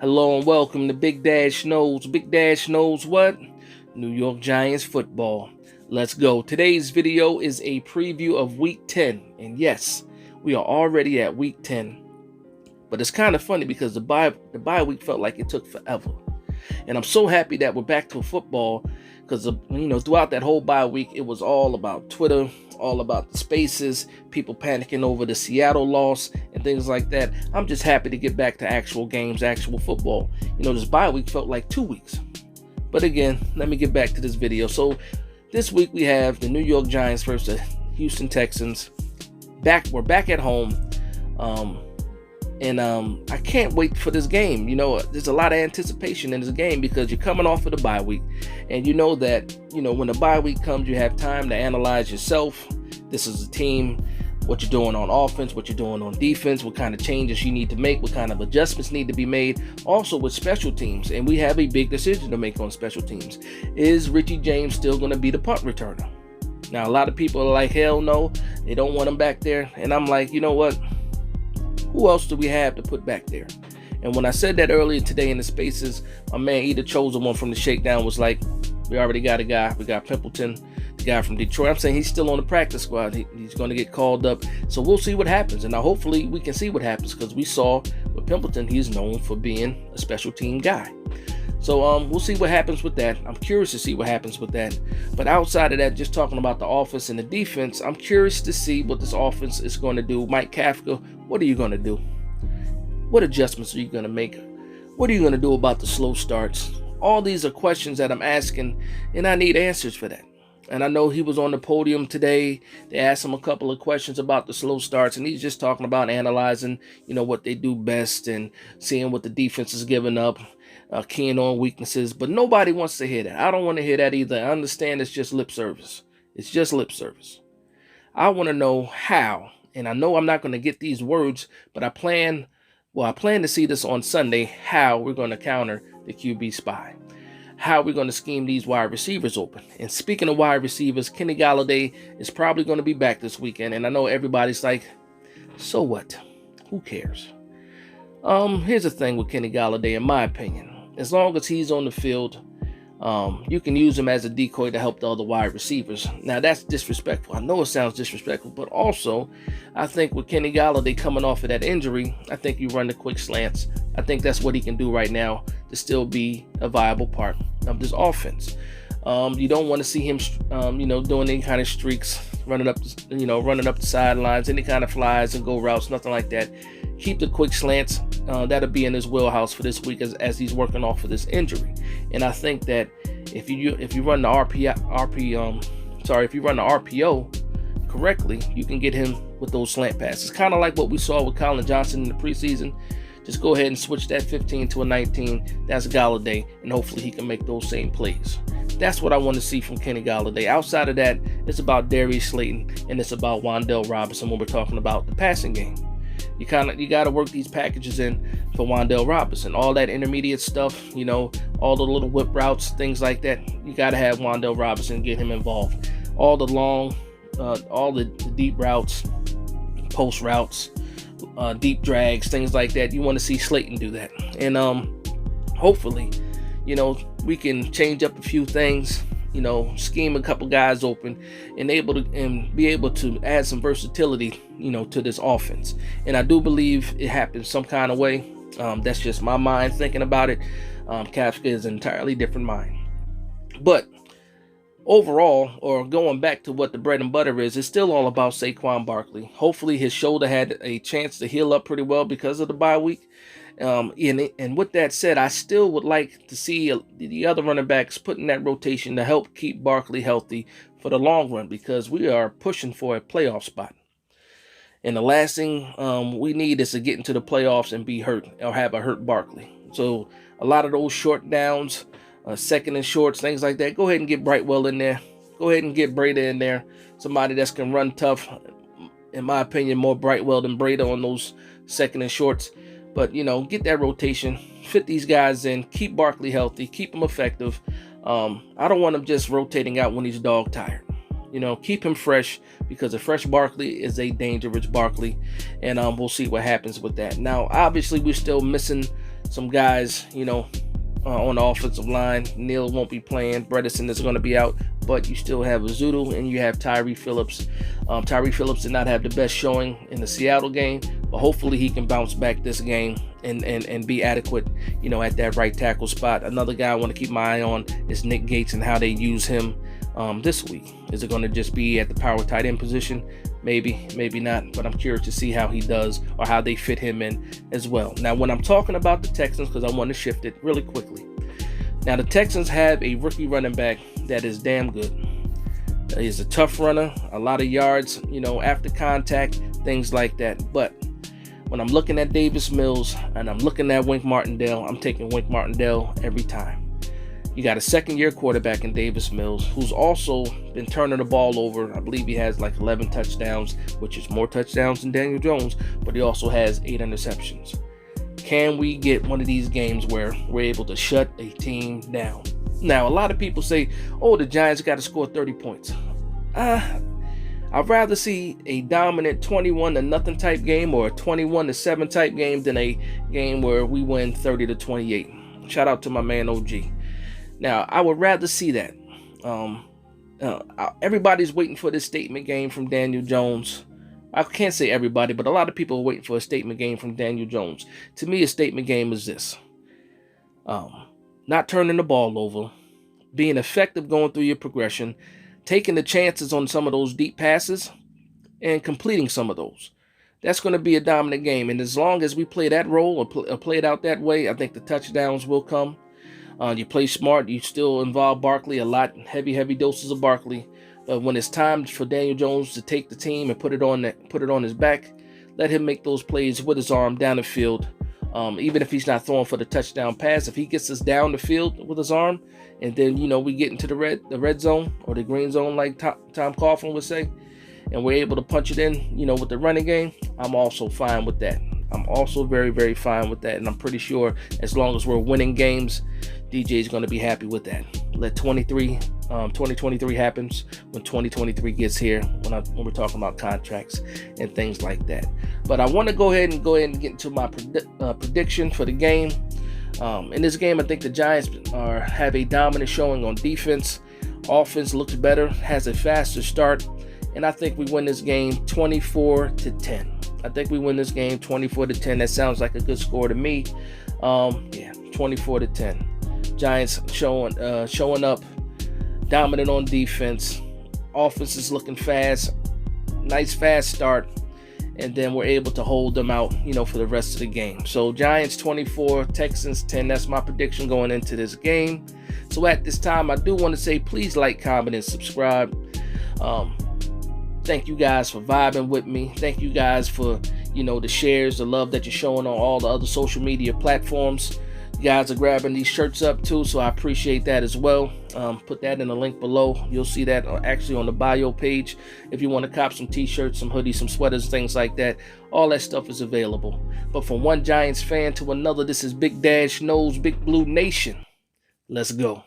Hello and welcome to Big Dash Knows. Big Dash knows what? New York Giants football. Let's go. Today's video is a preview of Week 10. And yes, we are already at Week 10. But it's kind of funny because the bye week felt like it took forever. And I'm so happy that we're back to football because, throughout that whole bye week, it was all about Twitter, all about the spaces, people panicking over the Seattle loss and things like that. I'm just happy to get back to actual games, actual football. This bye week felt like 2 weeks. But again, let me get back to this video. So this week we have the New York Giants versus the Houston Texans. We're back at home. I can't wait for this game. There's a lot of anticipation in this game because you're coming off of the bye week. And you know that, when the bye week comes, you have time to analyze yourself. This is a team, what you're doing on offense, what you're doing on defense, what kind of changes you need to make, what kind of adjustments need to be made. Also with special teams. And we have a big decision to make on special teams. Is Richie James still going to be the punt returner? Now, a lot of people are like, hell no, they don't want him back there. And I'm like, you know what? Who else do we have to put back there? And when I said that earlier today in the spaces, my man Either Chosen One from the Shakedown was like, we already got a guy. We got Pimpleton, the guy from Detroit. I'm saying he's still on the practice squad. He's going to get called up. So we'll see what happens. And now hopefully we can see what happens because we saw with Pimpleton, he's known for being a special team guy. So we'll see what happens with that. I'm curious to see what happens with that. But outside of that, just talking about the offense and the defense, I'm curious to see what this offense is going to do. Mike Kafka, what are you going to do? What adjustments are you going to make? What are you going to do about the slow starts? All these are questions that I'm asking, and I need answers for that. And I know he was on the podium today. They asked him a couple of questions about the slow starts, and he's just talking about analyzing, what they do best and seeing what the defense is giving up. Keying on weaknesses, but nobody wants to hear that. I don't want to hear that either. I understand it's just lip service. It's just lip service. I want to know how, and I know I'm not going to get these words, but I plan to see this on Sunday, how we're going to counter the QB spy, how we're going to scheme these wide receivers open. And speaking of wide receivers, Kenny Golladay is probably going to be back this weekend, and I know everybody's like, so what? Who cares? Here's the thing with Kenny Golladay, in my opinion. As long as he's on the field, you can use him as a decoy to help the other wide receivers. Now, that's disrespectful. I know it sounds disrespectful, but also, I think with Kenny Golladay coming off of that injury, I think you run the quick slants. I think that's what he can do right now to still be a viable part of this offense. You don't want to see him, doing any kind of streaks, running up the sidelines, any kind of flies and go routes, nothing like that. Keep the quick slants. That'll be in his wheelhouse for this week as he's working off of this injury. And I think that if you run the RPO correctly, you can get him with those slant passes. Kind of like what we saw with Colin Johnson in the preseason. Just go ahead and switch that 15 to a 19. That's Golladay, and hopefully he can make those same plays. That's what I want to see from Kenny Golladay. Outside of that, it's about Darius Slayton and it's about Wan'Dale Robinson when we're talking about the passing game. You got to work these packages in for Wan'Dale Robinson. All that intermediate stuff, all the little whip routes, things like that. You got to have Wan'Dale Robinson, get him involved. All the long, all the deep routes, post routes, deep drags, things like that. You want to see Slayton do that. And hopefully, we can change up a few things, scheme a couple guys open and be able to add some versatility, to this offense. And I do believe it happens some kind of way. That's just my mind thinking about it. Kafka is an entirely different mind. But overall, or going back to what the bread and butter is, it's still all about Saquon Barkley. Hopefully his shoulder had a chance to heal up pretty well because of the bye week. And with that said, I still would like to see the other running backs put in that rotation to help keep Barkley healthy for the long run because we are pushing for a playoff spot. And the last thing we need is to get into the playoffs and be hurt or have a hurt Barkley. So a lot of those short downs, second and shorts, things like that, go ahead and get Brightwell in there. Go ahead and get Breda in there. Somebody that's can run tough. In my opinion, more Brightwell than Breda on those second and shorts. But, get that rotation, fit these guys in, keep Barkley healthy, keep him effective. I don't want him just rotating out when he's dog tired. Keep him fresh because a fresh Barkley is a dangerous Barkley. And we'll see what happens with that. Now, obviously, we're still missing some guys, on the offensive line. Neal won't be playing. Bredesen is going to be out, but you still have Azudu and you have Tyree Phillips. Tyree Phillips did not have the best showing in the Seattle game, but hopefully he can bounce back this game and be adequate, at that right tackle spot. Another guy I want to keep my eye on is Nick Gates and how they use him this week. Is it going to just be at the power tight end position? Maybe, maybe not, but I'm curious to see how he does or how they fit him in as well. Now, when I'm talking about the Texans, because I want to shift it really quickly. Now, the Texans have a rookie running back that is damn good. He's a tough runner, a lot of yards, after contact, things like that. But when I'm looking at Davis Mills and I'm looking at Wink Martindale, I'm taking Wink Martindale every time. You got a second-year quarterback in Davis Mills, who's also been turning the ball over. I believe he has like 11 touchdowns, which is more touchdowns than Daniel Jones, but he also has 8 interceptions. Can we get one of these games where we're able to shut a team down? Now, a lot of people say, oh, the Giants got to score 30 points. I'd rather see a dominant 21-0 type game or a 21-7 type game than a game where we win 30-28. Shout out to my man OG. Now, I would rather see that. Everybody's waiting for this statement game from Daniel Jones. I can't say everybody, but a lot of people are waiting for a statement game from Daniel Jones. To me, a statement game is this. Not turning the ball over, being effective going through your progression, taking the chances on some of those deep passes, and completing some of those. That's going to be a dominant game. And as long as we play that role or play it out that way, I think the touchdowns will come. You play smart. You still involve Barkley a lot, heavy doses of Barkley. But when it's time for Daniel Jones to take the team and put it on his back, let him make those plays with his arm down the field. Even if he's not throwing for the touchdown pass, if he gets us down the field with his arm, and then we get into the red zone or the green zone, like Tom Coughlin would say, and we're able to punch it in, with the running game, I'm also fine with that. I'm also very, very fine with that, and I'm pretty sure as long as we're winning games, DJ is going to be happy with that. Let 2023 happens when 2023 gets here, when we're talking about contracts and things like that. But I want to go ahead and get into my prediction for the game. In this game, I think the Giants have a dominant showing on defense. Offense looks better, has a faster start, and I think we win this game 24-10. I think we win this game 24-10. That sounds like a good score to me. 24-10. Giants showing up, dominant on defense. Offense is looking fast, nice fast start, and then we're able to hold them out, for the rest of the game. So Giants 24, Texans 10. That's my prediction going into this game. So at this time, I do want to say, please like, comment, and subscribe. Thank you guys for vibing with me. Thank you guys for, the shares, the love that you're showing on all the other social media platforms. You guys are grabbing these shirts up too, so I appreciate that as well. Put that in the link below. You'll see that actually on the bio page. If you want to cop some t-shirts, some hoodies, some sweaters, things like that, all that stuff is available. But from one Giants fan to another, this is Big Dash Knows Big Blue Nation. Let's go.